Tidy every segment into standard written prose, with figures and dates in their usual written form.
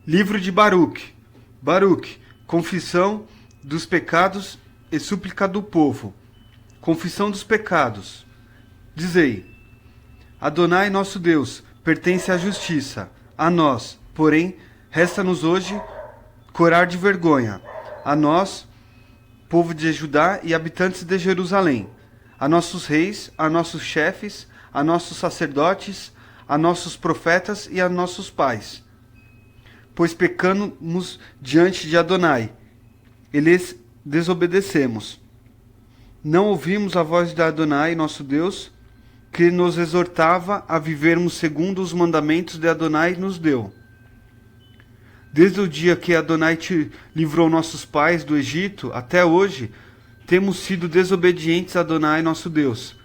Livro de Baruque. Baruque, confissão dos pecados e súplica do povo. Confissão dos pecados. Dizei: Adonai, nosso Deus, pertence à justiça. A nós, porém, resta-nos hoje corar de vergonha. A nós, povo de Judá e habitantes de Jerusalém. A nossos reis, a nossos chefes, a nossos sacerdotes, a nossos profetas e a nossos pais. Pois pecamos diante de Adonai, e lhes desobedecemos. Não ouvimos a voz de Adonai, nosso Deus, que nos exortava a vivermos segundo os mandamentos de Adonai nos deu. Desde o dia que Adonai te livrou nossos pais do Egito, até hoje, temos sido desobedientes a Adonai, nosso Deus,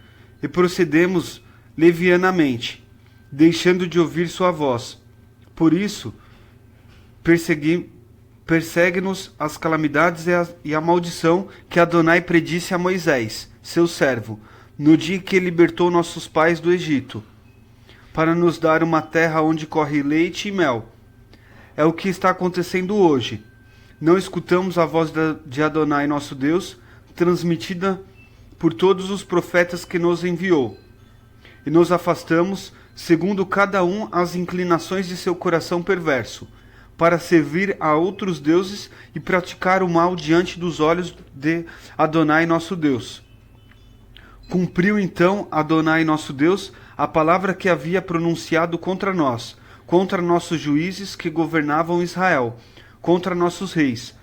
e procedemos levianamente, deixando de ouvir sua voz. Por isso, persegue-nos as calamidades e a maldição que Adonai predisse a Moisés, seu servo, no dia que libertou nossos pais do Egito, para nos dar uma terra onde corre leite e mel. É o que está acontecendo hoje. Não escutamos a voz de Adonai, nosso Deus, transmitida por todos os profetas que nos enviou, e nos afastamos, segundo cada um as inclinações de seu coração perverso, para servir a outros deuses e praticar o mal diante dos olhos de Adonai, nosso Deus. Cumpriu então Adonai, nosso Deus, a palavra que havia pronunciado contra nós, contra nossos juízes que governavam Israel, contra nossos reis,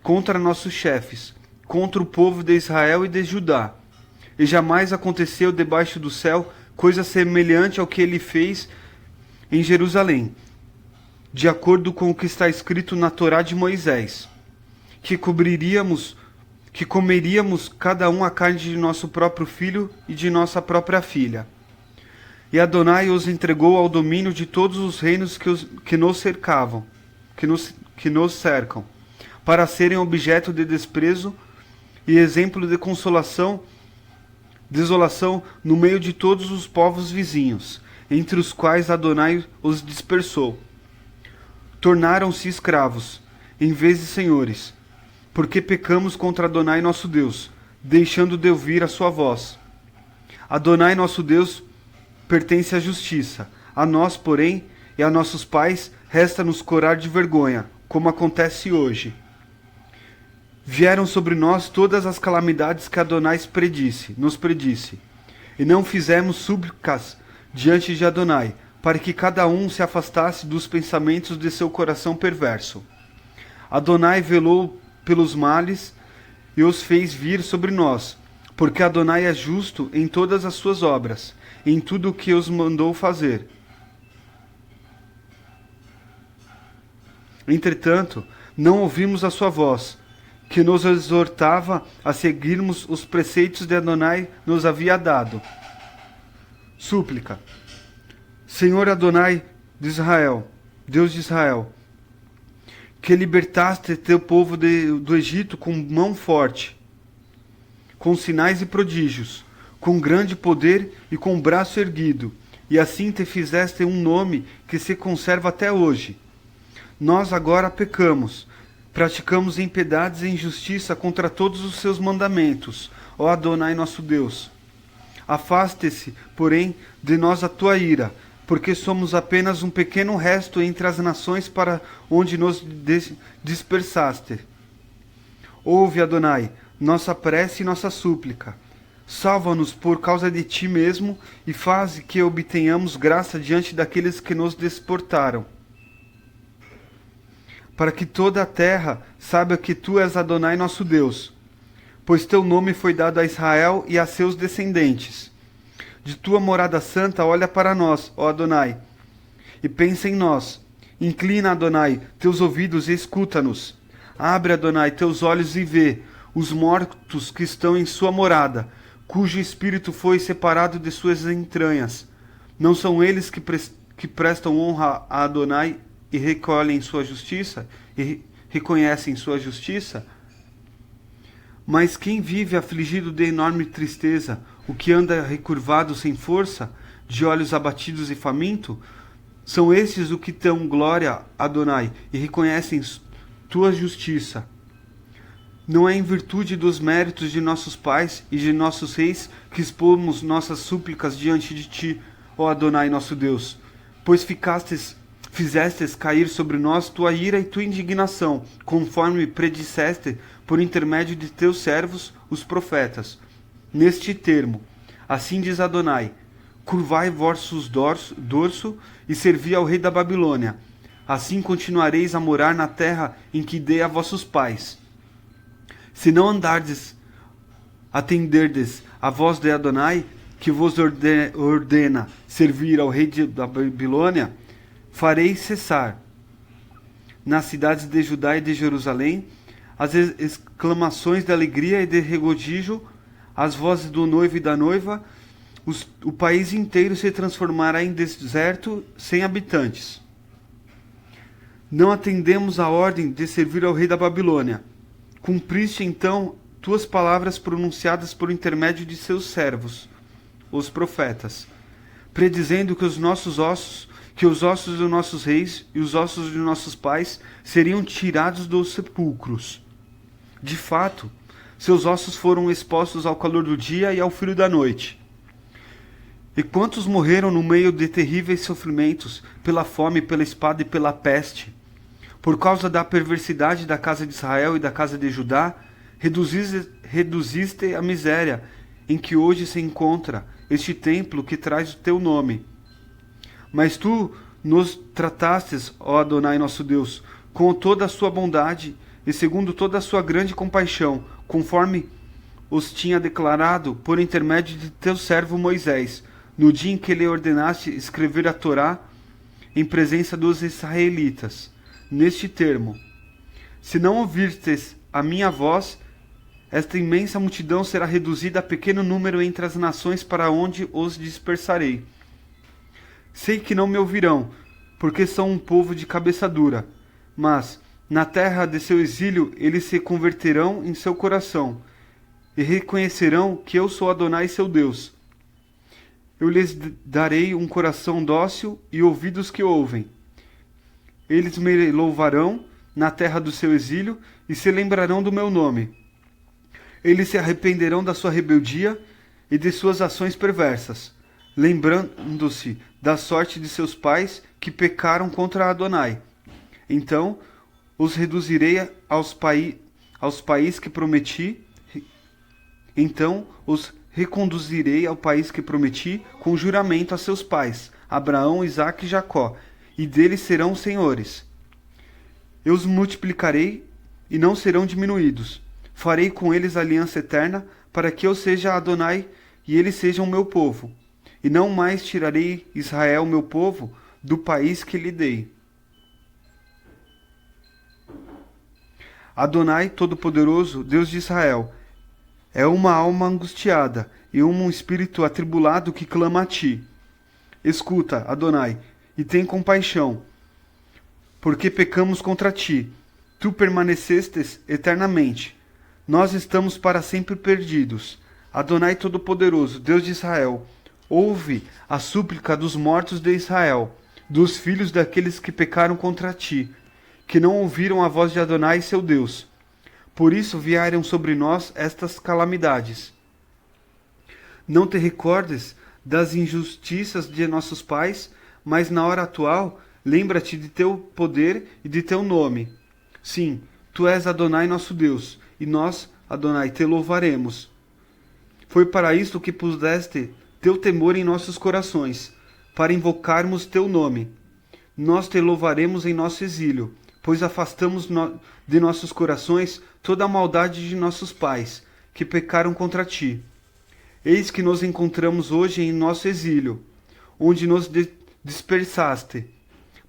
contra nossos chefes, contra o povo de Israel e de Judá. E jamais aconteceu debaixo do céu coisa semelhante ao que ele fez em Jerusalém, de acordo com o que está escrito na Torá de Moisés, que comeríamos cada um a carne de nosso próprio filho e de nossa própria filha. E Adonai os entregou ao domínio de todos os reinos que nos cercavam, que nos cercam, para serem objeto de desprezo e exemplo de desolação no meio de todos os povos vizinhos, entre os quais Adonai os dispersou. Tornaram-se escravos, em vez de senhores, porque pecamos contra Adonai nosso Deus, deixando de ouvir a sua voz. Adonai nosso Deus pertence à justiça. A nós, porém, e a nossos pais, resta-nos corar de vergonha, como acontece hoje. Vieram sobre nós todas as calamidades que Adonai nos predisse, e não fizemos súplicas diante de Adonai, para que cada um se afastasse dos pensamentos de seu coração perverso. Adonai velou pelos males e os fez vir sobre nós, porque Adonai é justo em todas as suas obras, em tudo o que os mandou fazer. Entretanto, não ouvimos a sua voz, que nos exortava a seguirmos os preceitos de Adonai nos havia dado. Súplica. Senhor Adonai de Israel, Deus de Israel, que libertaste teu povo do Egito com mão forte, com sinais e prodígios, com grande poder e com braço erguido, e assim te fizeste um nome que se conserva até hoje. Nós agora pecamos, praticamos impiedades e injustiça contra todos os seus mandamentos, ó Adonai nosso Deus. Afaste-se, porém, de nós a tua ira, porque somos apenas um pequeno resto entre as nações para onde nos dispersaste. Ouve, Adonai, nossa prece e nossa súplica. Salva-nos por causa de ti mesmo e faze que obtenhamos graça diante daqueles que nos deportaram. Para que toda a terra saiba que tu és Adonai nosso Deus, pois teu nome foi dado a Israel e a seus descendentes. De tua morada santa, olha para nós, ó Adonai, e pensa em nós. Inclina, Adonai, teus ouvidos e escuta-nos. Abre, Adonai, teus olhos e vê os mortos que estão em sua morada, cujo espírito foi separado de suas entranhas. Não são eles que prestam honra a Adonai e recolhem sua justiça, e reconhecem sua justiça? Mas quem vive afligido de enorme tristeza, o que anda recurvado sem força, de olhos abatidos e faminto, São estes o que dão glória a Adonai e reconhecem tua justiça. Não é em virtude dos méritos de nossos pais e de nossos reis que expomos nossas súplicas diante de ti, ó Adonai nosso Deus, pois fizestes cair sobre nós tua ira e tua indignação, conforme predisseste por intermédio de teus servos, os profetas. Neste termo, assim diz Adonai: curvai vossos dorso e servi ao rei da Babilônia. Assim continuareis a morar na terra em que dei a vossos pais. Se não atenderdes a voz de Adonai, que vos ordena servir ao rei da Babilônia, farei cessar nas cidades de Judá e de Jerusalém as exclamações de alegria e de regozijo, as vozes do noivo e da noiva. O país inteiro se transformará em deserto sem habitantes. Não atendemos a ordem de servir ao rei da Babilônia. Cumpriste então tuas palavras pronunciadas por intermédio de seus servos, os profetas, predizendo que os ossos dos nossos reis e os ossos de nossos pais seriam tirados dos sepulcros. De fato, seus ossos foram expostos ao calor do dia e ao frio da noite. E quantos morreram no meio de terríveis sofrimentos, pela fome, pela espada e pela peste? Por causa da perversidade da casa de Israel e da casa de Judá, reduziste a miséria em que hoje se encontra este templo que traz o teu nome. Mas tu nos tratastes, ó Adonai nosso Deus, com toda a sua bondade e segundo toda a sua grande compaixão, conforme os tinha declarado por intermédio de teu servo Moisés, no dia em que lhe ordenaste escrever a Torá em presença dos israelitas. Neste termo: se não ouvirtes a minha voz, esta imensa multidão será reduzida a pequeno número entre as nações para onde os dispersarei. Sei que não me ouvirão, porque são um povo de cabeça dura, mas na terra de seu exílio eles se converterão em seu coração e reconhecerão que eu sou Adonai seu Deus. Eu lhes darei um coração dócil e ouvidos que ouvem. Eles me louvarão na terra do seu exílio e se lembrarão do meu nome. Eles se arrependerão da sua rebeldia e de suas ações perversas, lembrando-se da sorte de seus pais que pecaram contra Adonai. Então os reduzirei aos país que prometi. Então os reconduzirei ao país que prometi com juramento a seus pais, Abraão, Isaque e Jacó, e deles serão senhores. Eu os multiplicarei e não serão diminuídos. Farei com eles aliança eterna, para que eu seja Adonai e eles sejam meu povo. E não mais tirarei Israel, meu povo, do país que lhe dei. Adonai, Todo-Poderoso, Deus de Israel, é uma alma angustiada e um espírito atribulado que clama a ti. Escuta, Adonai, e tem compaixão, porque pecamos contra ti. Tu permanecestes eternamente. Nós estamos para sempre perdidos. Adonai Todo-Poderoso, Deus de Israel, ouve a súplica dos mortos de Israel, dos filhos daqueles que pecaram contra ti, que não ouviram a voz de Adonai, seu Deus. Por isso vieram sobre nós estas calamidades. Não te recordes das injustiças de nossos pais, mas na hora atual lembra-te de teu poder e de teu nome. Sim, tu és Adonai nosso Deus, e nós, Adonai, te louvaremos. Foi para isto que puseste teu temor em nossos corações, para invocarmos teu nome. Nós te louvaremos em nosso exílio, pois afastamos de nossos corações toda a maldade de nossos pais, que pecaram contra ti. Eis que nos encontramos hoje em nosso exílio, onde nos dispersaste,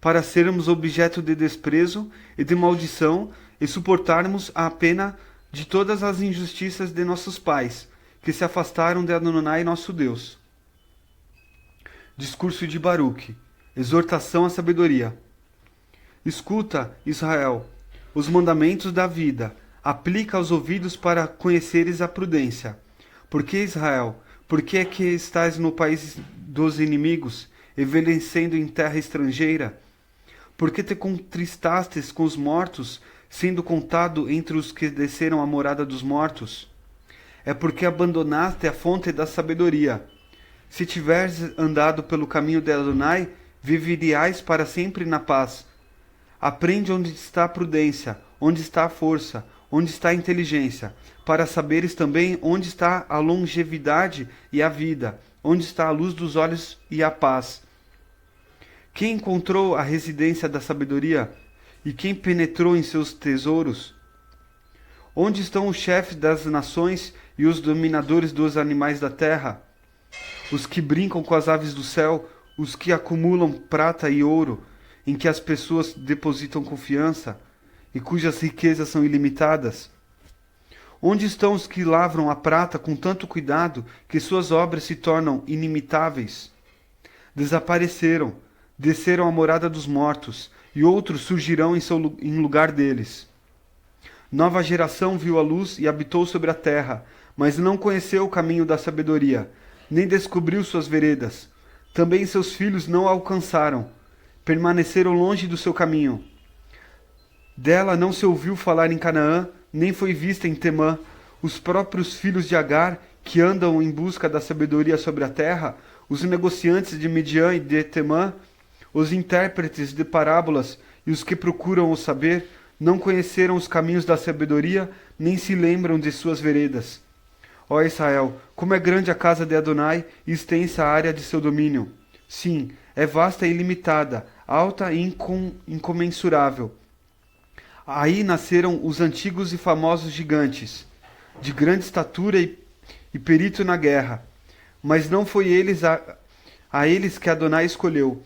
para sermos objeto de desprezo e de maldição e suportarmos a pena de todas as injustiças de nossos pais, que se afastaram de Adonai nosso Deus. Discurso de Baruque. Exortação à sabedoria. Escuta, Israel, os mandamentos da vida. Aplica os ouvidos para conheceres a prudência. Por que, Israel? Por que é que estás no país dos inimigos, envelhecendo em terra estrangeira? Por que te contristastes com os mortos, sendo contado entre os que desceram à morada dos mortos? É porque abandonaste a fonte da sabedoria. Se tiveres andado pelo caminho de Adonai, viveriais para sempre na paz. Aprende onde está a prudência, onde está a força, onde está a inteligência, para saberes também onde está a longevidade e a vida, onde está a luz dos olhos e a paz. Quem encontrou a residência da sabedoria? E quem penetrou em seus tesouros? Onde estão os chefes das nações e os dominadores dos animais da terra? Os que brincam com as aves do céu, os que acumulam prata e ouro, em que as pessoas depositam confiança, e cujas riquezas são ilimitadas? Onde estão os que lavram a prata com tanto cuidado que suas obras se tornam inimitáveis? Desapareceram, desceram à morada dos mortos, e outros surgirão em lugar deles. Nova geração viu a luz e habitou sobre a terra, mas não conheceu o caminho da sabedoria, nem descobriu suas veredas. Também seus filhos não a alcançaram, permaneceram longe do seu caminho. Dela não se ouviu falar em Canaã, nem foi vista em Temã. Os próprios filhos de Agar, que andam em busca da sabedoria sobre a terra, os negociantes de Midian e de Temã, os intérpretes de parábolas e os que procuram o saber, não conheceram os caminhos da sabedoria, nem se lembram de suas veredas. Ó Israel, como é grande a casa de Adonai e extensa a área de seu domínio. Sim, é vasta e ilimitada, alta e incomensurável. Aí nasceram os antigos e famosos gigantes, de grande estatura e perito na guerra. Mas não foi a eles que Adonai escolheu,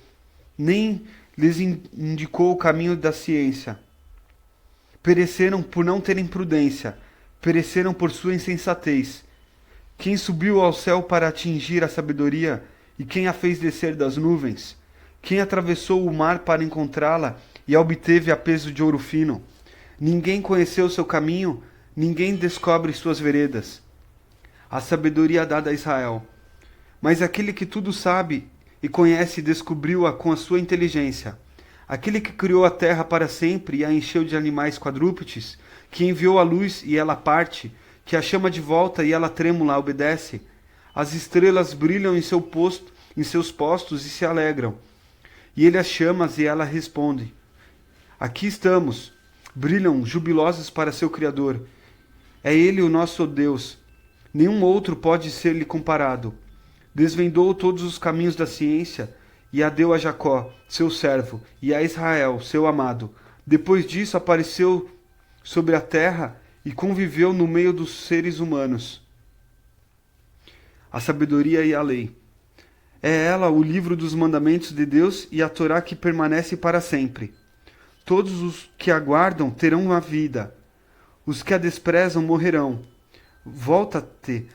nem lhes indicou o caminho da ciência. Pereceram por não terem prudência, pereceram por sua insensatez. Quem subiu ao céu para atingir a sabedoria, e quem a fez descer das nuvens? Quem atravessou o mar para encontrá-la e a obteve a peso de ouro fino? Ninguém conheceu seu caminho, ninguém descobre suas veredas. A sabedoria dada a Israel. Mas aquele que tudo sabe e conhece descobriu-a com a sua inteligência. Aquele que criou a terra para sempre e a encheu de animais quadrúpedes, que enviou a luz e ela parte, que a chama de volta e ela trêmula obedece. As estrelas brilham em seus postos e se alegram. E ele as chama e ela responde. Aqui estamos, brilham jubilosos para seu Criador. É ele o nosso Deus. Nenhum outro pode ser-lhe comparado. Desvendou todos os caminhos da ciência e a deu a Jacó, seu servo, e a Israel, seu amado. Depois disso apareceu sobre a terra e conviveu no meio dos seres humanos. A sabedoria e a lei. É ela o livro dos mandamentos de Deus e a Torá que permanece para sempre. Todos os que aguardam terão uma vida. Os que a desprezam morrerão. Volta-te,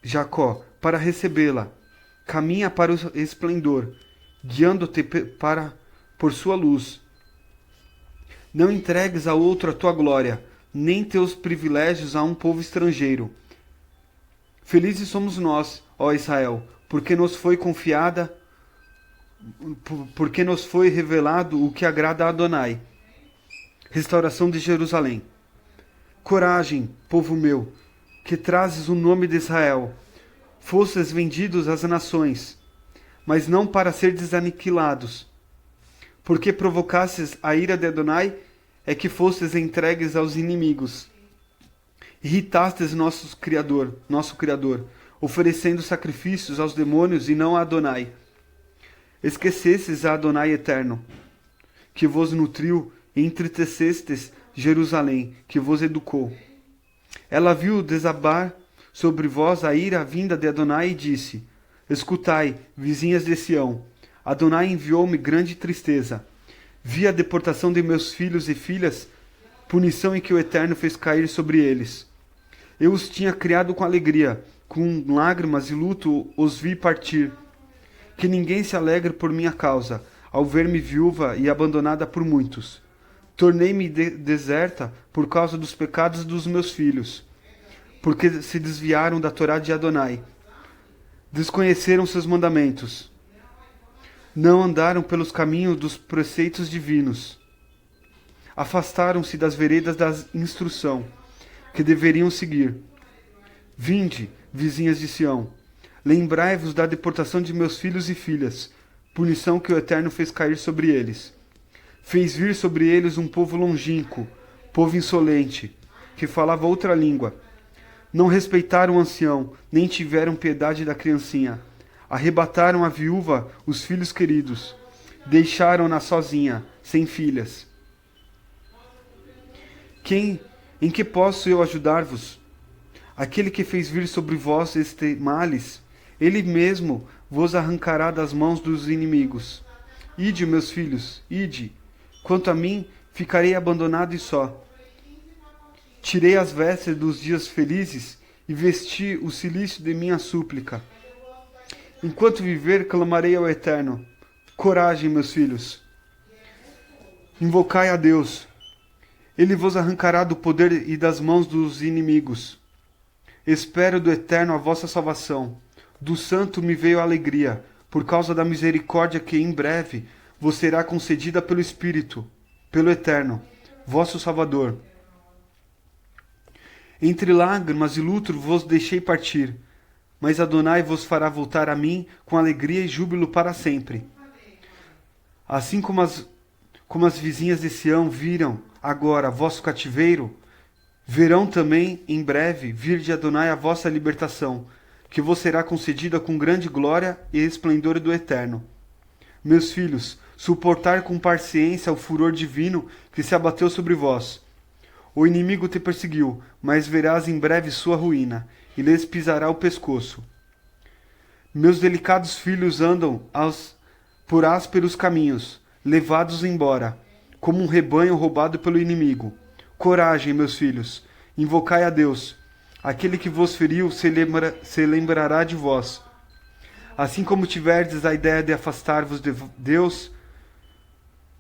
Jacó, para recebê-la. Caminha para o esplendor, guiando-te por sua luz. Não entregues a outro a tua glória, nem teus privilégios a um povo estrangeiro. Felizes somos nós, ó Israel, porque nos foi revelado o que agrada a Adonai. Restauração de Jerusalém. Coragem, povo meu, que trazes o nome de Israel. Fostes vendidos às nações, mas não para serdes aniquilados. Porque provocastes a ira de Adonai, é que fostes entregues aos inimigos. Irritastes nosso Criador, oferecendo sacrifícios aos demônios e não a Adonai. Esquecestes a Adonai eterno, que vos nutriu, e entritecestes Jerusalém, que vos educou. Ela viu desabar sobre vós a ira vinda de Adonai e disse: Escutai, vizinhas de Sião, Adonai enviou-me grande tristeza. Vi a deportação de meus filhos e filhas, punição em que o Eterno fez cair sobre eles. Eu os tinha criado com alegria, com lágrimas e luto os vi partir. Que ninguém se alegre por minha causa, ao ver-me viúva e abandonada por muitos. Tornei-me deserta por causa dos pecados dos meus filhos, porque se desviaram da Torá de Adonai. Desconheceram seus mandamentos. Não andaram pelos caminhos dos preceitos divinos. Afastaram-se das veredas da instrução que deveriam seguir. Vinde, vizinhas de Sião, lembrai-vos da deportação de meus filhos e filhas, punição que o Eterno fez cair sobre eles. Fez vir sobre eles um povo longínquo, povo insolente, que falava outra língua. Não respeitaram o ancião, nem tiveram piedade da criancinha. Arrebataram a viúva os filhos queridos. Deixaram-na sozinha, sem filhas. Em que posso eu ajudar-vos? Aquele que fez vir sobre vós este males, ele mesmo vos arrancará das mãos dos inimigos. Ide, meus filhos, ide. Quanto a mim, ficarei abandonado e só. Tirei as vestes dos dias felizes e vesti o cilício de minha súplica. Enquanto viver, clamarei ao Eterno. Coragem, meus filhos. Invocai a Deus. Ele vos arrancará do poder e das mãos dos inimigos. Espero do Eterno a vossa salvação. Do Santo me veio a alegria, por causa da misericórdia que em breve vos será concedida pelo Espírito, pelo Eterno, vosso Salvador. Entre lágrimas e luto vos deixei partir, mas Adonai vos fará voltar a mim com alegria e júbilo para sempre. Assim como as vizinhas de Sião viram agora vosso cativeiro, verão também em breve vir de Adonai a vossa libertação, que vos será concedida com grande glória e esplendor do Eterno. Meus filhos, suportar com paciência o furor divino que se abateu sobre vós. O inimigo te perseguiu, mas verás em breve sua ruína, e lhes pisará o pescoço. Meus delicados filhos andam por ásperos caminhos, levados embora, como um rebanho roubado pelo inimigo. Coragem, meus filhos, invocai a Deus. Aquele que vos feriu se lembrará de vós. Assim como tiverdes a ideia de afastar-vos de Deus,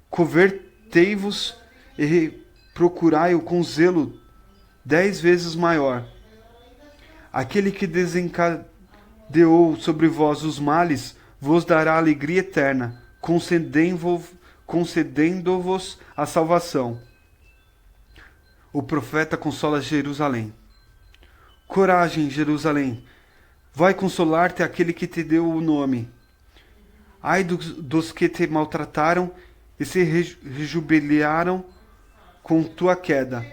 convertei-vos e procurai-o com zelo 10 vezes maior. Aquele que desencadeou sobre vós os males vos dará alegria eterna, concedendo-vos a salvação. O profeta consola Jerusalém. Coragem, Jerusalém, vai consolar-te aquele que te deu o nome. Ai dos que te maltrataram e se rejubilaram com tua queda.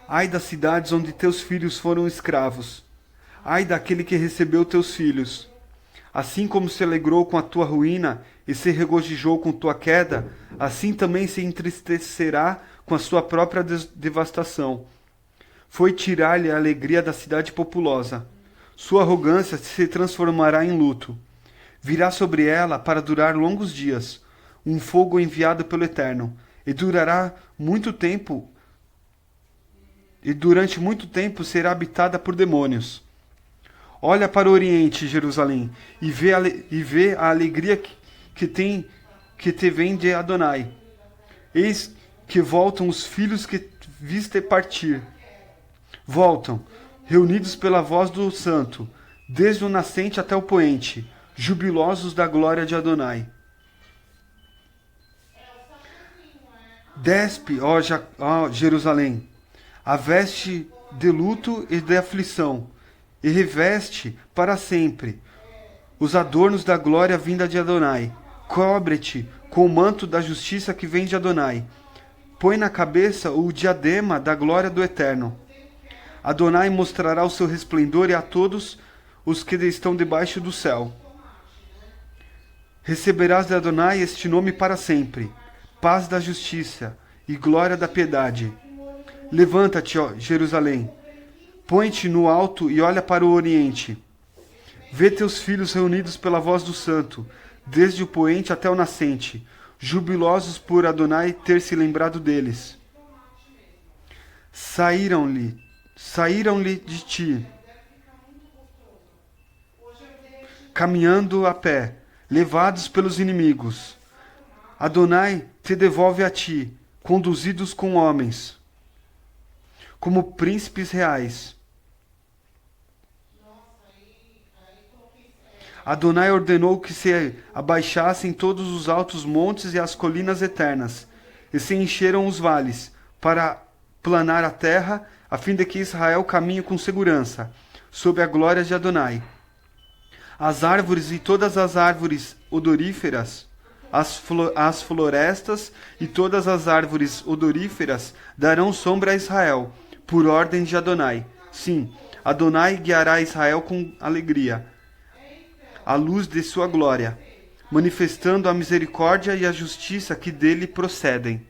Ai das cidades onde teus filhos foram escravos. Ai daquele que recebeu teus filhos. Assim como se alegrou com a tua ruína e se regozijou com tua queda, assim também se entristecerá com a sua própria devastação. Foi tirar-lhe a alegria da cidade populosa. Sua arrogância se transformará em luto. Virá sobre ela para durar longos dias, um fogo enviado pelo Eterno, e durará muito tempo, e durante muito tempo será habitada por demônios. Olha para o Oriente, Jerusalém, e vê a alegria que te vem de Adonai. Eis que voltam os filhos que viste partir. Voltam, reunidos pela voz do Santo, desde o nascente até o poente, jubilosos da glória de Adonai. Despe, ó Jerusalém, a veste de luto e de aflição, e reveste para sempre os adornos da glória vinda de Adonai. Cobre-te com o manto da justiça que vem de Adonai. Põe na cabeça o diadema da glória do Eterno. Adonai mostrará o seu resplendor a todos os que estão debaixo do céu. Receberás de Adonai este nome para sempre: paz da justiça e glória da piedade. Levanta-te, ó Jerusalém, põe-te no alto e olha para o oriente. Vê teus filhos reunidos pela voz do Santo, desde o poente até o nascente, jubilosos por Adonai ter se lembrado deles. Saíram-lhe de ti, caminhando a pé, levados pelos inimigos. Adonai te devolve a ti, conduzidos com homens, como príncipes reais. Adonai ordenou que se abaixassem todos os altos montes e as colinas eternas, e se encheram os vales, para planar a terra, a fim de que Israel caminhe com segurança, sob a glória de Adonai. As árvores e todas as árvores odoríferas, as florestas e todas as árvores odoríferas darão sombra a Israel, por ordem de Adonai. Sim, Adonai guiará Israel com alegria, à luz de sua glória, manifestando a misericórdia e a justiça que dele procedem.